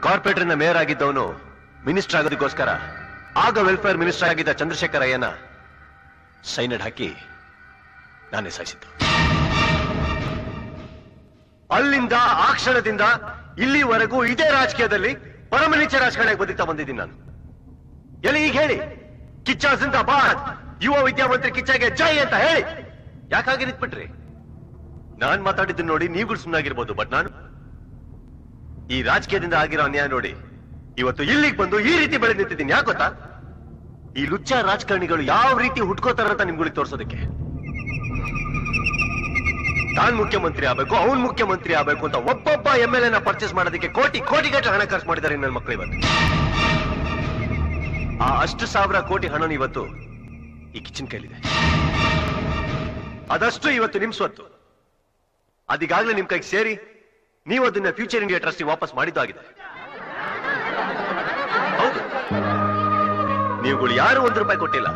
ಕಾರ್ಪೊರೇಟರ್ನ mayor ಆಗಿದ್ದವನು minister ಆಗೋದಕ್ಕೋಸ್ಕರ ಆಗ welfare minister ಆಗಿದ್ದ ಚಂದ್ರಶೇಖರ್ ಅಯ್ಯನ ಸೈನಡ್ ಹಾಕಿ ನಾನೇ ಸಾಯಿಸಿದ್ದು. ಅಲ್ಲಿಂದ ಆ ಕ್ಷಣದಿಂದ ಇಲ್ಲಿವರೆಗೂ ಇದೇ ರಾಜಕೀಯದಲ್ಲಿ ಪರಮನೀಚ ರಾಜಕಾರಣಕ್ಕೆ ಬದುಕ್ತಾ ಬಂದಿದ್ದೀನಿ ನಾನು. ಎಲ್ಲಿ ಈಗ ಹೇಳಿ, ಕಿಚ್ಚ ಜಿಂದಾಬಾದ್, ಯುವ ವಿದ್ಯಾಮಂತ್ರಿ ಕಿಚ್ಚಗೆ ಜೈ ಅಂತ ಹೇಳಿ. ಯಾಕಾಗಿ ನಿಂತ್ಬಿಟ್ರಿ? ನಾನ್ ಮಾತಾಡಿದ್ದು ನೋಡಿ ನೀವುಗಳು ಸುಮ್ಮನಾಗಿರ್ಬೋದು, ಬಟ್ ನಾನು ಈ ರಾಜಕೀಯದಿಂದ ಆಗಿರೋ ಅನ್ಯಾಯ ನೋಡಿ ಇವತ್ತು ಇಲ್ಲಿಗೆ ಬಂದು ಈ ರೀತಿ ಬೆಳೆದು ನಿಂತಿದ್ದೀನಿ. ಯಾಕೆ ಗೊತ್ತಾ? ಈ ಲುಚ್ಚ ರಾಜಕಾರಣಿಗಳು ಯಾವ ರೀತಿ ಹುಟ್ಕೋತಾರಂತ ನಿಮ್ಗಳಿಗೆ ತೋರಿಸೋದಕ್ಕೆ. ತಾನ್ ಮುಖ್ಯಮಂತ್ರಿ ಆಗ್ಬೇಕು, ಅವನ್ ಮುಖ್ಯಮಂತ್ರಿ ಆಗ್ಬೇಕು ಅಂತ ಒಬ್ಬೊಬ್ಬ MLA ನ ಪರ್ಚೇಸ್ ಮಾಡೋದಕ್ಕೆ ಕೋಟಿ ಕೋಟಿಗಟ್ಟಲೆ ಹಣ ಖರ್ಚು ಮಾಡಿದ್ದಾರೆ ನನ್ನ ಮಕ್ಕಳು. ಇವತ್ತು ಆ ಅಷ್ಟು ಸಾವಿರ ಕೋಟಿ ಹಣ ಇವತ್ತು ಈ ಕಿಚನ್ ಕೈಲಿದೆ. ಅದಷ್ಟು ಇವತ್ತು ನಿಮ್ ಸ್ವತ್ತು. ಅದೀಗಾಗ್ಲೇ ನಿಮ್ ಕೈಗೆ ಸೇರಿ ನೀವು ಅದನ್ನ ಫ್ಯೂಚರ್ ಇಂಡಿಯಾ ಟ್ರಸ್ಟ್ ವಾಪಸ್ ಮಾಡಿದ್ದು ಆಗಿದೆ. ಹೌದು, ನೀವುಗಳು ಯಾರು ₹1 ಕೊಟ್ಟಿಲ್ಲ.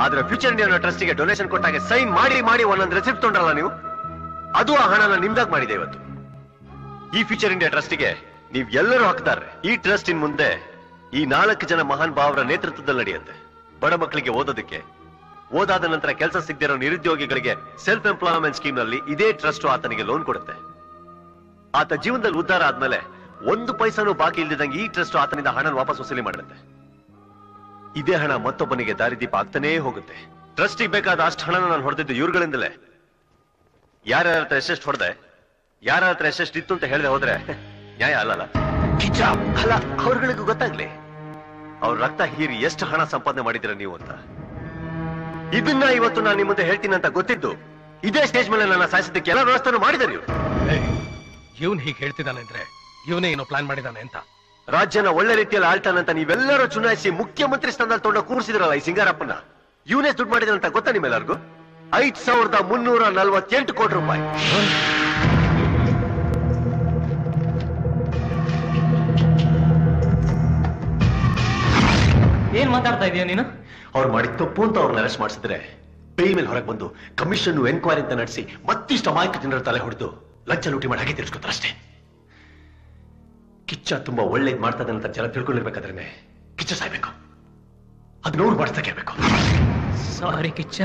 ಆದ್ರೆ ಫ್ಯೂಚರ್ ಇಂಡಿಯಾ ಟ್ರಸ್ಟಿಗೆ ಡೊನೇಷನ್ ಕೊಟ್ಟಾಗ ಸೈನ್ ಮಾಡಿ ಮಾಡಿ ಒಂದೊಂದು ರೆಸಿಪ್ಟ್ ತೊಗೊಂಡ್ರಲ್ಲ ನೀವು, ಅದು ಆ ಹಣನ ನಿಮ್ದಾಗ ಮಾಡಿದೆ. ಇವತ್ತು ಈ ಫ್ಯೂಚರ್ ಇಂಡಿಯಾ ಟ್ರಸ್ಟಿಗೆ ನೀವ್ ಎಲ್ಲರೂ ಹಾಕ್ತಾರೆ. ಈ ಟ್ರಸ್ಟ್ ಇನ್ ಮುಂದೆ ಈ 4 ಜನ ಮಹಾನ್ ಭಾವರ ನೇತೃತ್ವದಲ್ಲಿ ನಡೆಯುತ್ತೆ. ಬಡ ಮಕ್ಕಳಿಗೆ ಓದೋದಕ್ಕೆ, ಓದಾದ ನಂತರ ಕೆಲಸ ಸಿಗದಿರೋ ನಿರುದ್ಯೋಗಿಗಳಿಗೆ ಸೆಲ್ಫ್ ಎಂಪ್ಲಾಯ್ಮೆಂಟ್ ಸ್ಕೀಮ್ ನಲ್ಲಿ ಇದೇ ಟ್ರಸ್ಟ್ ಆತನಿಗೆ ಲೋನ್ ಕೊಡುತ್ತೆ. ಆತ ಜೀವನದಲ್ಲಿ ಉದ್ಧಾರ ಆದ್ಮೇಲೆ 1 ಪೈಸಾನು ಬಾಕಿ ಇಲ್ದಿದಂಗೆ ಈ ಟ್ರಸ್ಟ್ ಆತನಿಂದ ಹಣ ವಾಪಸ್ ವಸೂಲಿ ಮಾಡುತ್ತೆ. ಇದೇ ಹಣ ಮತ್ತೊಬ್ಬನಿಗೆ ದಾರಿದೀಪ ಆಗ್ತಾನೇ ಹೋಗುತ್ತೆ. ಟ್ರಸ್ಟಿಗೆ ಬೇಕಾದ ಅಷ್ಟು ಹಣನ ನಾನು ಹೊಡೆದಿದ್ದು ಇವ್ರುಗಳಿಂದಲೇ. ಯಾರ್ಯಾರ ಹತ್ರ ಎಷ್ಟೆಷ್ಟು ಹೊಡೆದೆ, ಯಾರ್ಯಾರ ಹತ್ರ ಎಷ್ಟೆಷ್ಟು ಇತ್ತು ಅಂತ ಹೇಳದೆ ಹೋದ್ರೆ ನ್ಯಾಯ ಅಲ್ಲಲ್ಲ. ಕಿಚ್ಚ ಅಲ್ಲ, ಅವ್ರಗಳಿಗೂ ಗೊತ್ತಾಗ್ಲಿ ಅವ್ರ ರಕ್ತ ಹೀರಿ ಎಷ್ಟು ಹಣ ಸಂಪಾದನೆ ಮಾಡಿದಿರ ನೀವು ಅಂತ. ಇದನ್ನ ಇವತ್ತು ನಾನು ನಿಮ್ಮ ಮುಂದೆ ಹೇಳ್ತೀನಿ ಅಂತ ಗೊತ್ತಿದ್ದು ಇದೇ ಸ್ಟೇಜ್ ಮೇಲೆ ನನ್ನ ಸಾಯಿಸೋದಕ್ಕೆ ಎಲ್ಲ ವ್ಯವಸ್ಥೆ ಮಾಡಿದ್ದಾರೆ ಇವ್ರು. ಇವನ್ ಹೀಗೆ ಹೇಳ್ತಿದ್ದಾನೆ ಅಂದ್ರೆ ಇವನೇ ಏನೋ ಪ್ಲಾನ್ ಮಾಡಿದಾನೆ ಅಂತ. ರಾಜ್ಯನ ಒಳ್ಳೆ ರೀತಿಯಲ್ಲಿ ಆಳ್ತಾನಂತ ನೀವೆಲ್ಲರೂ ಚುನಾಯಿಸಿ ಮುಖ್ಯಮಂತ್ರಿ ಸ್ಥಾನದಲ್ಲಿ ತೊಗೊಂಡು ಕೂರಿಸಿದ್ರಲ್ಲ ಈ ಸಿಂಗಾರಪ್ಪನ. ಇವನೇ ದುಡ್ಡು ಮಾಡಿದಂತ ಗೊತ್ತಾ ನಿಮ್ಮೆಲ್ಲರಿಗೂ? 5348 ಕೋಟಿ ರೂಪಾಯಿ. ಏನ್ ಮಾತಾಡ್ತಾ ಇದೀಯ ನೀನು? ಅವ್ರು ಮಾಡಿದ ತಪ್ಪು ಅಂತ ಅವ್ರನ್ನ ಅರೆಸ್ಟ್ ಮಾಡಿಸಿದ್ರೆ ಬೇಲ್ ಮೇಲೆ ಹೊರಗೆ ಬಂದು ಕಮಿಷನ್ ಎನ್ಕ್ವೈರಿ ಅಂತ ನಡೆಸಿ ಮತ್ತಿಷ್ಟು ಅಮಾಯಕ ಜನರ ತಲೆ ಹೊಡೆದು ಲಂಚ ಲೂಟಿ ಮಾಡಿ ಹಾಗೆ ತಿಳ್ಸ್ಕೊತಾರೆ ಅಷ್ಟೇ. ಕಿಚ್ಚ ತುಂಬಾ ಒಳ್ಳೇದ್ ಮಾಡ್ತದೆ ಅಂತ ಜನ ತಿಳ್ಕೊಂಡಿರ್ಬೇಕಾದ್ರೆ ಕಿಚ್ಚ ಸಾಯ್ಬೇಕು. ಅದ್ ನೋವು ಮಾಡಿಸ್ತಾ ಕೇಳ್ಬೇಕು. ಸಾರಿ ಕಿಚ್ಚ.